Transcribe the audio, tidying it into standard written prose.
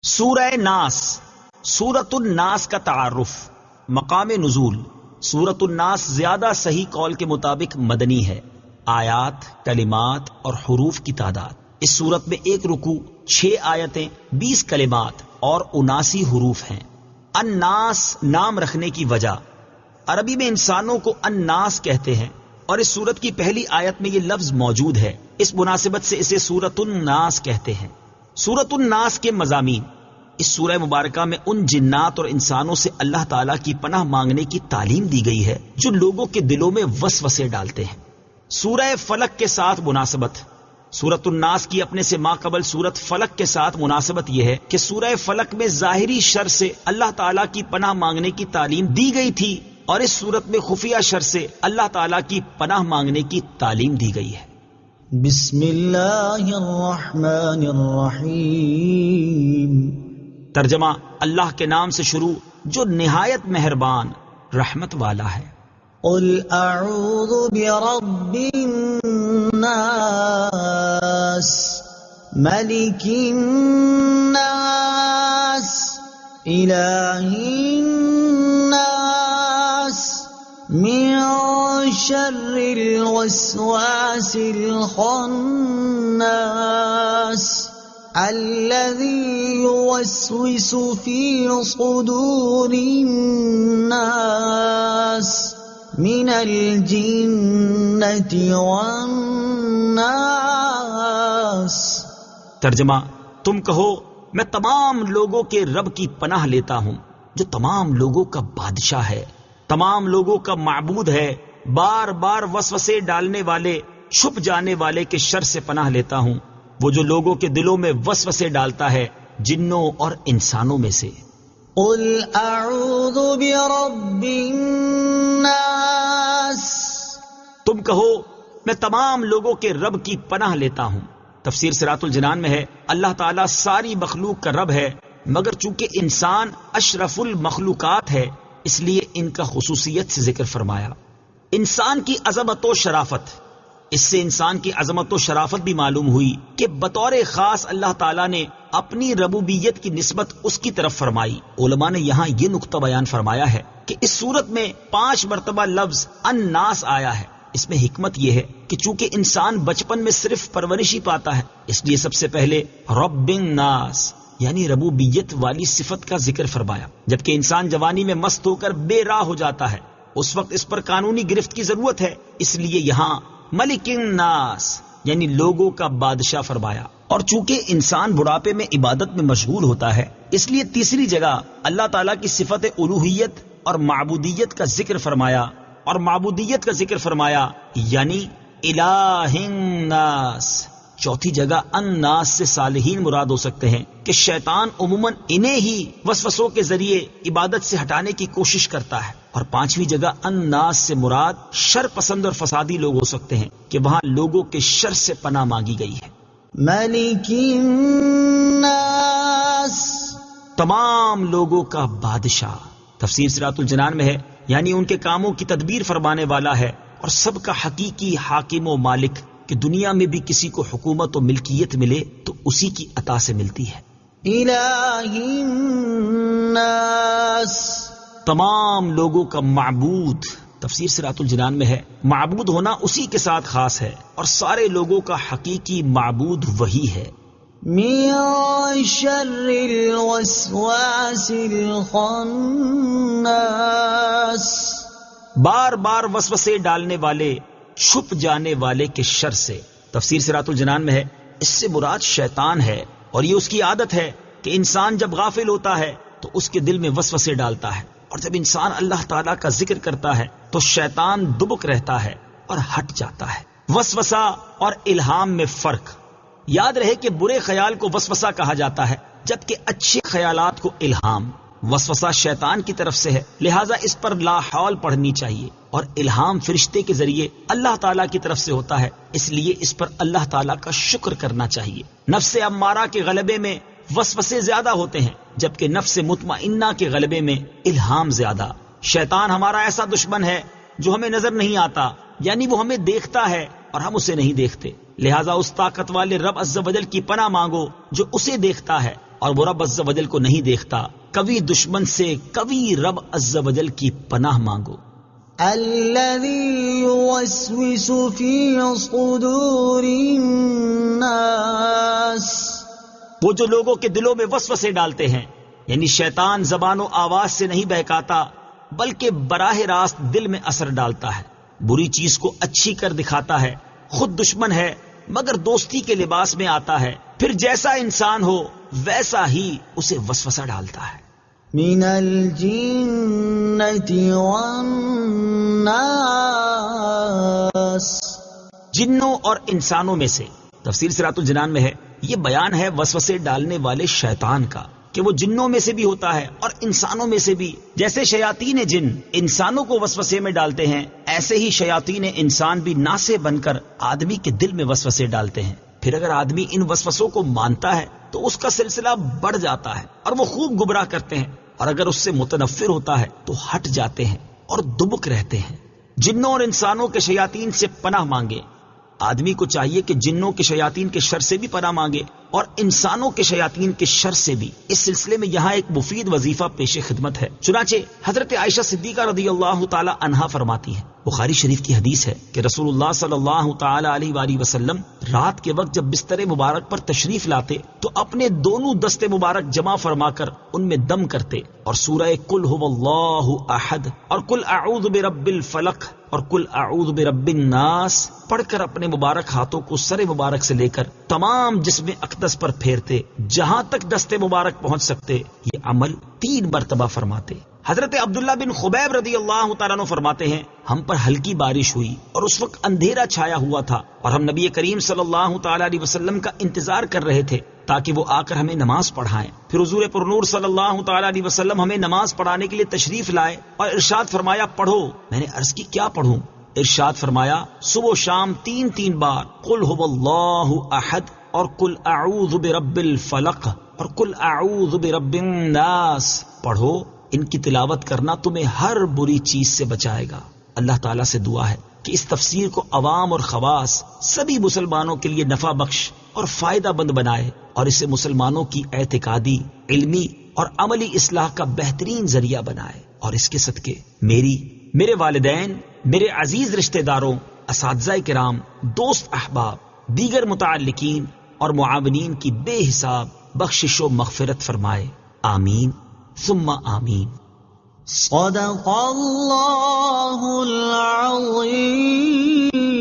سورہ ناس، سورۃ الناس کا تعارف، مقام نزول۔ سورۃ الناس زیادہ صحیح قول کے مطابق مدنی ہے۔ آیات، کلمات اور حروف کی تعداد: اس سورت میں 1 رکوع، 6 آیتیں، 20 کلمات اور 79 حروف ہیں۔ الناس نام رکھنے کی وجہ: عربی میں انسانوں کو الناس کہتے ہیں اور اس سورت کی پہلی آیت میں یہ لفظ موجود ہے، اس مناسبت سے اسے سورۃ الناس کہتے ہیں۔ سورۃ الناس کے مضامین: اس سورہ مبارکہ میں ان جنات اور انسانوں سے اللہ تعالیٰ کی پناہ مانگنے کی تعلیم دی گئی ہے جو لوگوں کے دلوں میں وسوسے ڈالتے ہیں۔ سورہ فلق کے ساتھ مناسبت: سورۃ الناس کی اپنے سے ماقبل سورت فلق کے ساتھ مناسبت یہ ہے کہ سورہ فلق میں ظاہری شر سے اللہ تعالیٰ کی پناہ مانگنے کی تعلیم دی گئی تھی اور اس سورت میں خفیہ شر سے اللہ تعالیٰ کی پناہ مانگنے کی تعلیم دی گئی ہے۔ بسم اللہ الرحمن الرحیم۔ ترجمہ: اللہ کے نام سے شروع جو نہایت مہربان رحمت والا ہے۔ قل اعوذ برب الناس ملک الناس الہ الناس من شر الوسواس الخناس الذي يوسوس في صدور الناس من الجنة والناس۔ ترجمہ: تم کہو میں تمام لوگوں کے رب کی پناہ لیتا ہوں جو تمام لوگوں کا بادشاہ ہے، تمام لوگوں کا معبود ہے، بار بار وسوسے ڈالنے والے، چھپ جانے والے کے شر سے پناہ لیتا ہوں، وہ جو لوگوں کے دلوں میں وسوسے ڈالتا ہے، جنوں اور انسانوں میں سے۔ قل اعوذ برب الناس۔ تم کہو میں تمام لوگوں کے رب کی پناہ لیتا ہوں۔ تفسیر صراط الجنان میں ہے اللہ تعالیٰ ساری مخلوق کا رب ہے، مگر چونکہ انسان اشرف المخلوقات ہے اس لیے ان کا خصوصیت سے ذکر فرمایا۔ انسان کی عظمت و شرافت: اس سے انسان کی عظمت و شرافت بھی معلوم ہوئی کہ بطور خاص اللہ تعالیٰ نے اپنی ربوبیت کی نسبت اس کی طرف فرمائی۔ علماء نے یہاں یہ نقطہ بیان فرمایا ہے کہ اس صورت میں 5 مرتبہ لفظ الناس آیا ہے۔ اس میں حکمت یہ ہے کہ چونکہ انسان بچپن میں صرف پرورش ہی پاتا ہے، اس لیے سب سے پہلے رب الناس یعنی ربوبیت والی صفت کا ذکر فرمایا۔ جبکہ انسان جوانی میں مست ہو کر بے راہ ہو جاتا ہے، اس وقت اس پر قانونی گرفت کی ضرورت ہے، اس لیے یہاں ملک الناس یعنی لوگوں کا بادشاہ فرمایا۔ اور چونکہ انسان بڑھاپے میں عبادت میں مشغول ہوتا ہے، اس لیے تیسری جگہ اللہ تعالیٰ کی صفت الوہیت اور معبودیت کا ذکر فرمایا، اور معبودیت کا ذکر فرمایا یعنی الہ الناس۔ چوتھی جگہ الناس سے صالحین مراد ہو سکتے ہیں کہ شیطان عموماً انہیں ہی وسوسوں کے ذریعے عبادت سے ہٹانے کی کوشش کرتا ہے۔ اور 5ویں جگہ الناس سے مراد شر پسند اور فسادی لوگ ہو سکتے ہیں کہ وہاں لوگوں کے شر سے پناہ مانگی گئی ہے۔ ملک الناس، تمام لوگوں کا بادشاہ۔ تفسیر صراط الجنان میں ہے یعنی ان کے کاموں کی تدبیر فرمانے والا ہے اور سب کا حقیقی حاکم و مالک، کہ دنیا میں بھی کسی کو حکومت و ملکیت ملے تو اسی کی عطا سے ملتی ہے۔ الہ الناس، تمام لوگوں کا معبود۔ تفسیر صراط الجنان میں ہے معبود ہونا اسی کے ساتھ خاص ہے اور سارے لوگوں کا حقیقی معبود وہی ہے۔ من شر الوسواس الخناس، بار بار وسوسے ڈالنے والے، چھپ جانے والے کے شر سے۔ تفسیر صراط الجنان میں ہے اس سے مراد شیطان ہے، اور یہ اس کی عادت ہے کہ انسان جب غافل ہوتا ہے تو اس کے دل میں وسوسے ڈالتا ہے، اور جب انسان اللہ تعالیٰ کا ذکر کرتا ہے تو شیطان دبک رہتا ہے اور ہٹ جاتا ہے۔ وسوسہ اور الہام میں فرق: یاد رہے کہ برے خیال کو وسوسہ کہا جاتا ہے جبکہ اچھے خیالات کو الہام۔ وسوسہ شیطان کی طرف سے ہے، لہٰذا اس پر لا حول پڑھنی چاہیے، اور الہام فرشتے کے ذریعے اللہ تعالیٰ کی طرف سے ہوتا ہے، اس لیے اس پر اللہ تعالیٰ کا شکر کرنا چاہیے۔ نفس امارہ کے غلبے میں وسوسے زیادہ ہوتے ہیں جبکہ نفس مطمئنہ کے غلبے میں الہام زیادہ۔ شیطان ہمارا ایسا دشمن ہے جو ہمیں نظر نہیں آتا، یعنی وہ ہمیں دیکھتا ہے اور ہم اسے نہیں دیکھتے، لہٰذا اس طاقت والے رب عز و جل کی پناہ مانگو جو اسے دیکھتا ہے اور وہ رب عز و جل کو نہیں دیکھتا، کبھی دشمن سے کبھی رب عز و جل کی پناہ مانگو۔ الذي يوسوس في صدور الناس، وہ جو لوگوں کے دلوں میں وسوسے ڈالتے ہیں، یعنی شیطان زبان و آواز سے نہیں بہکاتا بلکہ براہ راست دل میں اثر ڈالتا ہے، بری چیز کو اچھی کر دکھاتا ہے، خود دشمن ہے مگر دوستی کے لباس میں آتا ہے، پھر جیسا انسان ہو ویسا ہی اسے وسوسہ ڈالتا ہے۔ من الجنة والناس، جنوں اور انسانوں میں سے۔ تفسیر صراط الجنان میں ہے یہ بیان ہے وسوسے ڈالنے والے شیطان کا کہ وہ جنوں میں سے بھی ہوتا ہے اور انسانوں میں سے بھی۔ جیسے شیاطین جن انسانوں کو وسوسے میں ڈالتے ہیں، ایسے ہی شیاطین انسان بھی ناسے بن کر آدمی کے دل میں وسوسے ڈالتے ہیں۔ پھر اگر آدمی ان وسوسوں کو مانتا ہے تو اس کا سلسلہ بڑھ جاتا ہے اور وہ خوب گمراہ کرتے ہیں، اور اگر اس سے متنفر ہوتا ہے تو ہٹ جاتے ہیں اور دبک رہتے ہیں۔ جنوں اور انسانوں کے شیاطین سے پناہ مانگے۔ آدمی کو چاہیے کہ جنوں کے شیاطین کے شر سے بھی پناہ مانگے اور انسانوں کے شیاطین کے شر سے بھی۔ اس سلسلے میں یہاں ایک مفید وظیفہ پیش خدمت ہے۔ چنانچہ حضرت عائشہ صدیقہ رضی اللہ تعالی عنہا فرماتی ہیں، بخاری شریف کی حدیث ہے کہ رسول اللہ صلی اللہ تعالی علیہ وآلہ وسلم رات کے وقت جب بستر مبارک پر تشریف لاتے تو اپنے دونوں دست مبارک جمع فرما کر ان میں دم کرتے اور سورہ قل هو اللہ احد اور قل اعوذ برب الفلق اور قل اعوذ برب الناس پڑھ کر اپنے مبارک ہاتھوں کو سر مبارک سے لے کر تمام جسم اقدس پر پھیرتے، جہاں تک دست مبارک پہنچ سکتے۔ یہ عمل 3 مرتبہ فرماتے۔ حضرت عبداللہ بن خبیب رضی اللہ تعالیٰ عنہ فرماتے ہیں، ہم پر ہلکی بارش ہوئی اور اس وقت اندھیرا چھایا ہوا تھا اور ہم نبی کریم صلی اللہ تعالیٰ علیہ وسلم کا انتظار کر رہے تھے تاکہ وہ آ کر ہمیں نماز پڑھائیں۔ پھر حضور پرنور صلی اللہ تعالیٰ علیہ وسلم ہمیں نماز پڑھانے کے لیے تشریف لائے اور ارشاد فرمایا پڑھو۔ میں نے عرض کی کیا پڑھوں؟ ارشاد فرمایا صبح و شام 3 بار قل هو اللہ احد اور قل اعوذ برب الفلق اور قل اعوذ برب الناس پڑھو۔ ان کی تلاوت کرنا تمہیں ہر بری چیز سے بچائے گا۔ اللہ تعالیٰ سے دعا ہے کہ اس تفسیر کو عوام اور خواص سبھی مسلمانوں کے لیے نفع بخش اور فائدہ مند بنائے اور اسے مسلمانوں کی اعتقادی، علمی اور عملی اصلاح کا بہترین ذریعہ بنائے، اور اس کے صدقے میرے والدین، میرے عزیز رشتہ داروں، اساتذہ کرام، دوست احباب، دیگر متعلقین اور معاونین کی بے حساب بخشش و مغفرت فرمائے، آمین ثم آمین۔ صدق اللہ العظیم۔